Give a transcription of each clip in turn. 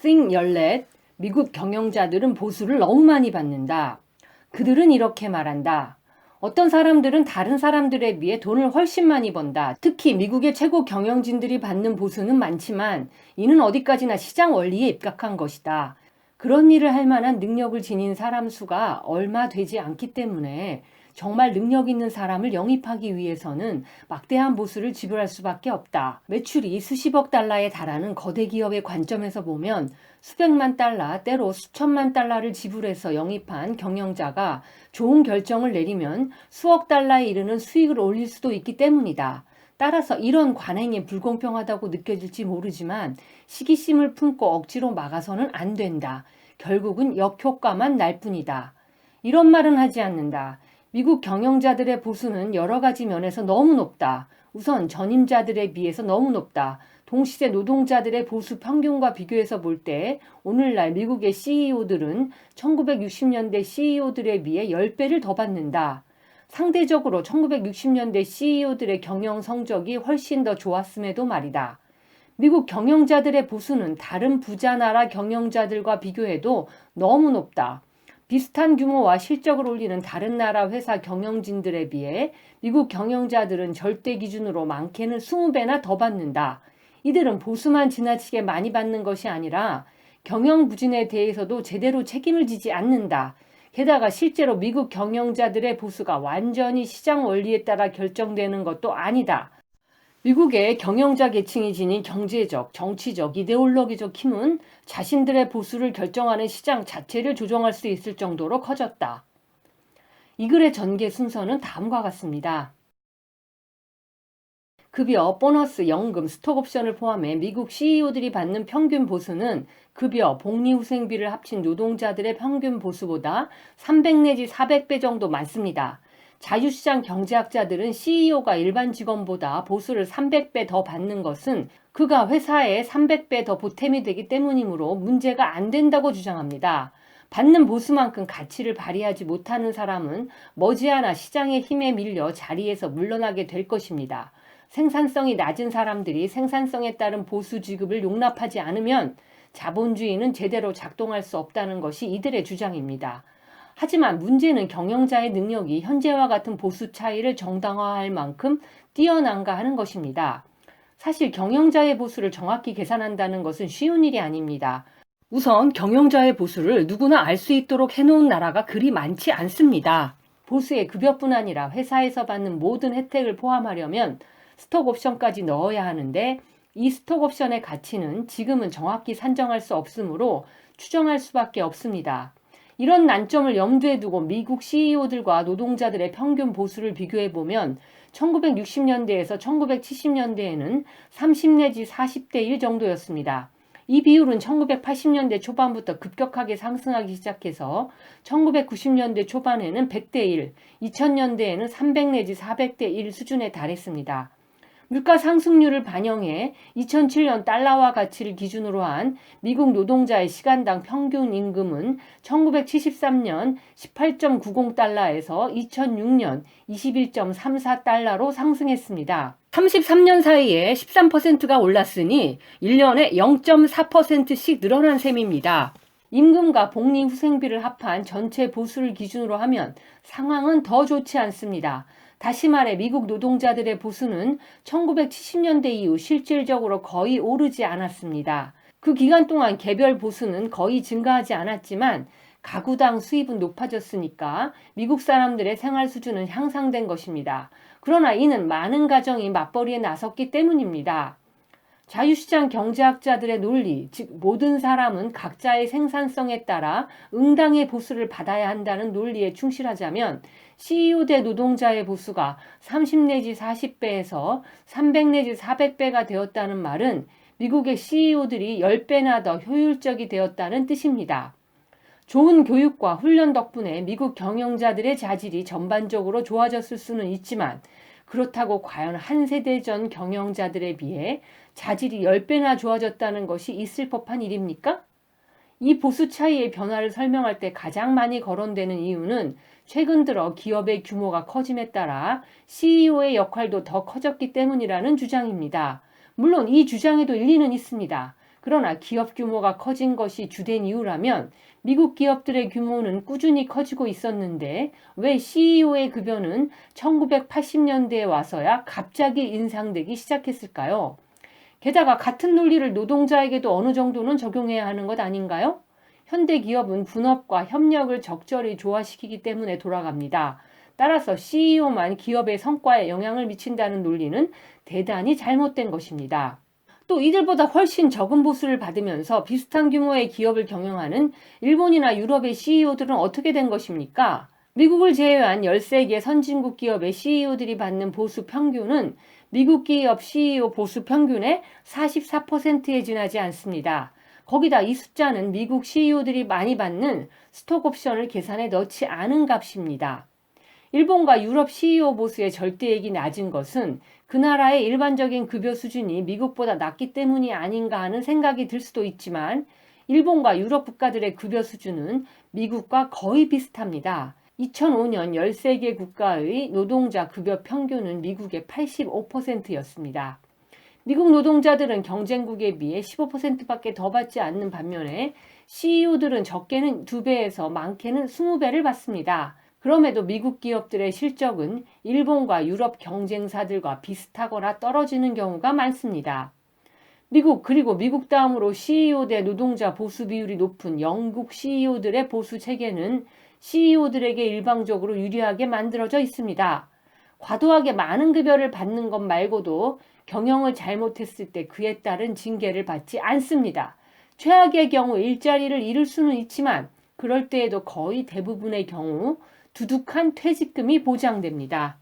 Think 열넷, 미국 경영자들은 보수를 너무 많이 받는다. 그들은 이렇게 말한다. 어떤 사람들은 다른 사람들에 비해 돈을 훨씬 많이 번다. 특히 미국의 최고 경영진들이 받는 보수는 많지만 이는 어디까지나 시장 원리에 입각한 것이다. 그런 일을 할 만한 능력을 지닌 사람 수가 얼마 되지 않기 때문에 정말 능력 있는 사람을 영입하기 위해서는 막대한 보수를 지불할 수밖에 없다. 매출이 수십억 달러에 달하는 거대 기업의 관점에서 보면 수백만 달러, 때로 수천만 달러를 지불해서 영입한 경영자가 좋은 결정을 내리면 수억 달러에 이르는 수익을 올릴 수도 있기 때문이다. 따라서 이런 관행이 불공평하다고 느껴질지 모르지만 시기심을 품고 억지로 막아서는 안 된다. 결국은 역효과만 날 뿐이다. 이런 말은 하지 않는다. 미국 경영자들의 보수는 여러 가지 면에서 너무 높다. 우선 전임자들에 비해서 너무 높다. 동시대 노동자들의 보수 평균과 비교해서 볼 때 오늘날 미국의 CEO들은 1960년대 CEO들에 비해 10배를 더 받는다. 상대적으로 1960년대 CEO들의 경영 성적이 훨씬 더 좋았음에도 말이다. 미국 경영자들의 보수는 다른 부자 나라 경영자들과 비교해도 너무 높다. 비슷한 규모와 실적을 올리는 다른 나라 회사 경영진들에 비해 미국 경영자들은 절대 기준으로 많게는 20배나 더 받는다. 이들은 보수만 지나치게 많이 받는 것이 아니라 경영 부진에 대해서도 제대로 책임을 지지 않는다. 게다가 실제로 미국 경영자들의 보수가 완전히 시장 원리에 따라 결정되는 것도 아니다. 미국의 경영자 계층이 지닌 경제적, 정치적, 이데올로기적 힘은 자신들의 보수를 결정하는 시장 자체를 조종할 수 있을 정도로 커졌다. 이 글의 전개 순서는 다음과 같습니다. 급여, 보너스, 연금, 스톡옵션을 포함해 미국 CEO들이 받는 평균 보수는 급여, 복리후생비를 합친 노동자들의 평균 보수보다 300 내지 400배 정도 많습니다. 자유시장 경제학자들은 CEO가 일반 직원보다 보수를 300배 더 받는 것은 그가 회사에 300배 더 보탬이 되기 때문이므로 문제가 안 된다고 주장합니다. 받는 보수만큼 가치를 발휘하지 못하는 사람은 머지않아 시장의 힘에 밀려 자리에서 물러나게 될 것입니다. 생산성이 낮은 사람들이 생산성에 따른 보수 지급을 용납하지 않으면 자본주의는 제대로 작동할 수 없다는 것이 이들의 주장입니다. 하지만 문제는 경영자의 능력이 현재와 같은 보수 차이를 정당화할 만큼 뛰어난가 하는 것입니다. 사실 경영자의 보수를 정확히 계산한다는 것은 쉬운 일이 아닙니다. 우선 경영자의 보수를 누구나 알 수 있도록 해놓은 나라가 그리 많지 않습니다. 보수의 급여뿐 아니라 회사에서 받는 모든 혜택을 포함하려면 스톡옵션까지 넣어야 하는데 이 스톡옵션의 가치는 지금은 정확히 산정할 수 없으므로 추정할 수밖에 없습니다. 이런 난점을 염두에 두고 미국 CEO들과 노동자들의 평균 보수를 비교해보면 1960년대에서 1970년대에는 30 내지 40대 1 정도였습니다. 이 비율은 1980년대 초반부터 급격하게 상승하기 시작해서 1990년대 초반에는 100대 1, 2000년대에는 300 내지 400대 1 수준에 달했습니다. 물가 상승률을 반영해 2007년 달러화 가치를 기준으로 한 미국 노동자의 시간당 평균 임금은 1973년 18.90달러에서 2006년 21.34달러로 상승했습니다. 33년 사이에 13%가 올랐으니 1년에 0.4%씩 늘어난 셈입니다. 임금과 복리후생비를 합한 전체 보수를 기준으로 하면 상황은 더 좋지 않습니다. 다시 말해 미국 노동자들의 보수는 1970년대 이후 실질적으로 거의 오르지 않았습니다. 그 기간 동안 개별 보수는 거의 증가하지 않았지만 가구당 수입은 높아졌으니까 미국 사람들의 생활 수준은 향상된 것입니다. 그러나 이는 많은 가정이 맞벌이에 나섰기 때문입니다. 자유시장 경제학자들의 논리, 즉 모든 사람은 각자의 생산성에 따라 응당의 보수를 받아야 한다는 논리에 충실하자면 CEO 대 노동자의 보수가 30 내지 40배에서 300 내지 400배가 되었다는 말은 미국의 CEO들이 10배나 더 효율적이 되었다는 뜻입니다. 좋은 교육과 훈련 덕분에 미국 경영자들의 자질이 전반적으로 좋아졌을 수는 있지만 그렇다고 과연 한 세대 전 경영자들에 비해 자질이 10배나 좋아졌다는 것이 있을 법한 일입니까? 이 보수 차이의 변화를 설명할 때 가장 많이 거론되는 이유는 최근 들어 기업의 규모가 커짐에 따라 CEO의 역할도 더 커졌기 때문이라는 주장입니다. 물론 이 주장에도 일리는 있습니다. 그러나 기업 규모가 커진 것이 주된 이유라면 미국 기업들의 규모는 꾸준히 커지고 있었는데 왜 CEO의 급여는 1980년대에 와서야 갑자기 인상되기 시작했을까요? 게다가 같은 논리를 노동자에게도 어느 정도는 적용해야 하는 것 아닌가요? 현대 기업은 분업과 협력을 적절히 조화시키기 때문에 돌아갑니다. 따라서 CEO만 기업의 성과에 영향을 미친다는 논리는 대단히 잘못된 것입니다. 또 이들보다 훨씬 적은 보수를 받으면서 비슷한 규모의 기업을 경영하는 일본이나 유럽의 CEO들은 어떻게 된 것입니까? 미국을 제외한 13개 선진국 기업의 CEO들이 받는 보수 평균은 미국 기업 CEO 보수 평균의 44%에 지나지 않습니다. 거기다 이 숫자는 미국 CEO들이 많이 받는 스톡 옵션을 계산에 넣지 않은 값입니다. 일본과 유럽 CEO 보수의 절대액이 낮은 것은 그 나라의 일반적인 급여 수준이 미국보다 낮기 때문이 아닌가 하는 생각이 들 수도 있지만 일본과 유럽 국가들의 급여 수준은 미국과 거의 비슷합니다. 2005년 13개 국가의 노동자 급여 평균은 미국의 85%였습니다. 미국 노동자들은 경쟁국에 비해 15%밖에 더 받지 않는 반면에 CEO들은 적게는 2배에서 많게는 20배를 받습니다. 그럼에도 미국 기업들의 실적은 일본과 유럽 경쟁사들과 비슷하거나 떨어지는 경우가 많습니다. 미국 그리고 미국 다음으로 CEO 대 노동자 보수 비율이 높은 영국 CEO들의 보수 체계는 CEO들에게 일방적으로 유리하게 만들어져 있습니다. 과도하게 많은 급여를 받는 것 말고도 경영을 잘못했을 때 그에 따른 징계를 받지 않습니다. 최악의 경우 일자리를 잃을 수는 있지만 그럴 때에도 거의 대부분의 경우 두둑한 퇴직금이 보장됩니다.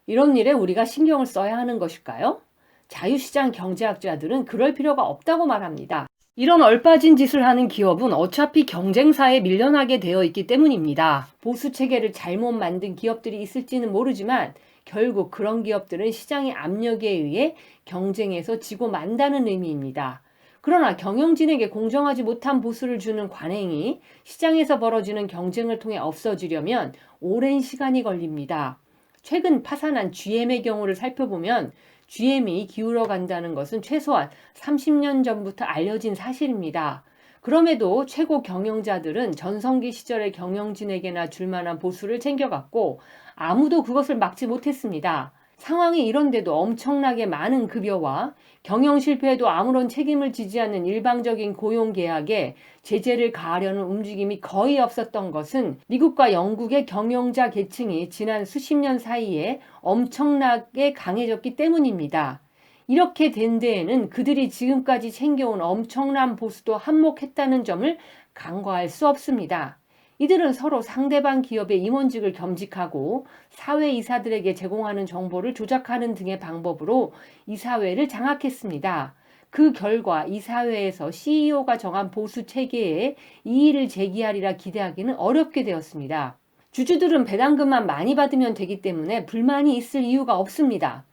이런 일에 우리가 신경을 써야 하는 것일까요? 자유시장 경제학자들은 그럴 필요가 없다고 말합니다. 이런 얼빠진 짓을 하는 기업은 어차피 경쟁사에 밀려나게 되어 있기 때문입니다. 보수 체계를 잘못 만든 기업들이 있을지는 모르지만 결국 그런 기업들은 시장의 압력에 의해 경쟁에서 지고 만다는 의미입니다. 그러나 경영진에게 공정하지 못한 보수를 주는 관행이 시장에서 벌어지는 경쟁을 통해 없어지려면 오랜 시간이 걸립니다. 최근 파산한 GM의 경우를 살펴보면 GM이 기울어 간다는 것은 최소한 30년 전부터 알려진 사실입니다. 그럼에도 최고 경영자들은 전성기 시절의 경영진에게나 줄 만한 보수를 챙겨갔고 아무도 그것을 막지 못했습니다. 상황이 이런데도 엄청나게 많은 급여와 경영 실패에도 아무런 책임을 지지 않는 일방적인 고용계약에 제재를 가하려는 움직임이 거의 없었던 것은 미국과 영국의 경영자 계층이 지난 수십 년 사이에 엄청나게 강해졌기 때문입니다. 이렇게 된 데에는 그들이 지금까지 챙겨온 엄청난 보수도 한몫했다는 점을 간과할 수 없습니다. 이들은 서로 상대방 기업의 임원직을 겸직하고 사회이사들에게 제공하는 정보를 조작하는 등의 방법으로 이사회를 장악했습니다. 그 결과 이사회에서 CEO가 정한 보수 체계에 이의를 제기하리라 기대하기는 어렵게 되었습니다. 주주들은 배당금만 많이 받으면 되기 때문에 불만이 있을 이유가 없습니다.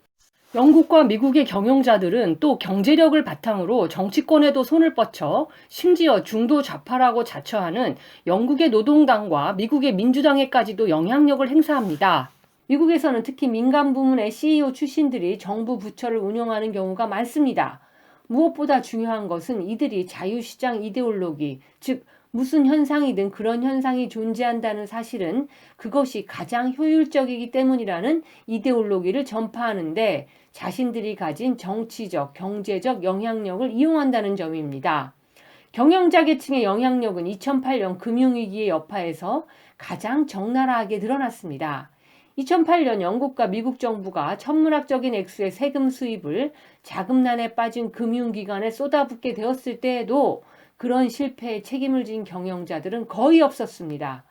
영국과 미국의 경영자들은 또 경제력을 바탕으로 정치권에도 손을 뻗쳐 심지어 중도 좌파라고 자처하는 영국의 노동당과 미국의 민주당에까지도 영향력을 행사합니다. 미국에서는 특히 민간 부문의 CEO 출신들이 정부 부처를 운영하는 경우가 많습니다. 무엇보다 중요한 것은 이들이 자유시장 이데올로기, 즉 무슨 현상이든 그런 현상이 존재한다는 사실은 그것이 가장 효율적이기 때문이라는 이데올로기를 전파하는데 자신들이 가진 정치적, 경제적 영향력을 이용한다는 점입니다. 경영자 계층의 영향력은 2008년 금융위기의 여파에서 가장 적나라하게 드러났습니다. 2008년 영국과 미국 정부가 천문학적인 액수의 세금 수입을 자금난에 빠진 금융기관에 쏟아붓게 되었을 때에도 그런 실패에 책임을 진 경영자들은 거의 없었습니다.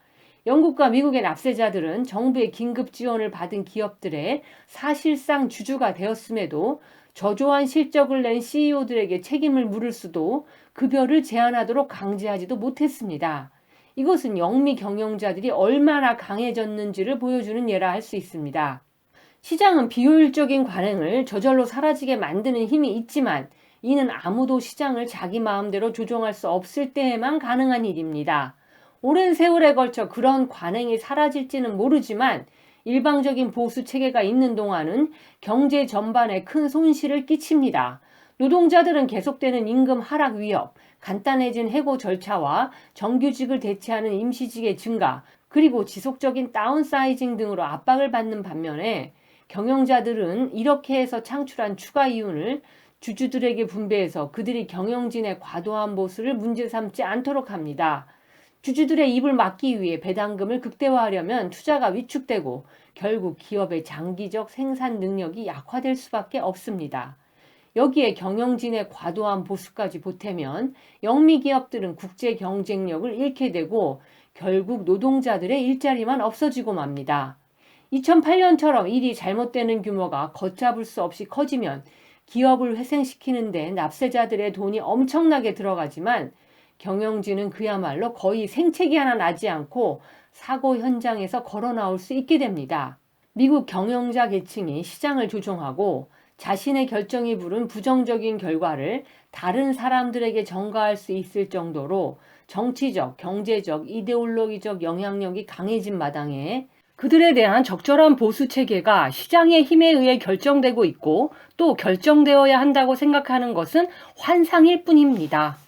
영국과 미국의 납세자들은 정부의 긴급 지원을 받은 기업들의 사실상 주주가 되었음에도 저조한 실적을 낸 CEO들에게 책임을 물을 수도 급여를 제한하도록 강제하지도 못했습니다. 이것은 영미 경영자들이 얼마나 강해졌는지를 보여주는 예라 할 수 있습니다. 시장은 비효율적인 관행을 저절로 사라지게 만드는 힘이 있지만 이는 아무도 시장을 자기 마음대로 조종할 수 없을 때에만 가능한 일입니다. 오랜 세월에 걸쳐 그런 관행이 사라질지는 모르지만 일방적인 보수 체계가 있는 동안은 경제 전반에 큰 손실을 끼칩니다. 노동자들은 계속되는 임금 하락 위협, 간단해진 해고 절차와 정규직을 대체하는 임시직의 증가, 그리고 지속적인 다운사이징 등으로 압박을 받는 반면에 경영자들은 이렇게 해서 창출한 추가 이윤을 주주들에게 분배해서 그들이 경영진의 과도한 보수를 문제 삼지 않도록 합니다. 주주들의 입을 막기 위해 배당금을 극대화하려면 투자가 위축되고 결국 기업의 장기적 생산 능력이 약화될 수밖에 없습니다. 여기에 경영진의 과도한 보수까지 보태면 영미 기업들은 국제 경쟁력을 잃게 되고 결국 노동자들의 일자리만 없어지고 맙니다. 2008년처럼 일이 잘못되는 규모가 걷잡을 수 없이 커지면 기업을 회생시키는 데 납세자들의 돈이 엄청나게 들어가지만 경영진은 그야말로 거의 생채기 하나 나지 않고 사고 현장에서 걸어 나올 수 있게 됩니다. 미국 경영자 계층이 시장을 조종하고 자신의 결정이 부른 부정적인 결과를 다른 사람들에게 전가할 수 있을 정도로 정치적, 경제적, 이데올로기적 영향력이 강해진 마당에 그들에 대한 적절한 보수 체계가 시장의 힘에 의해 결정되고 있고 또 결정되어야 한다고 생각하는 것은 환상일 뿐입니다.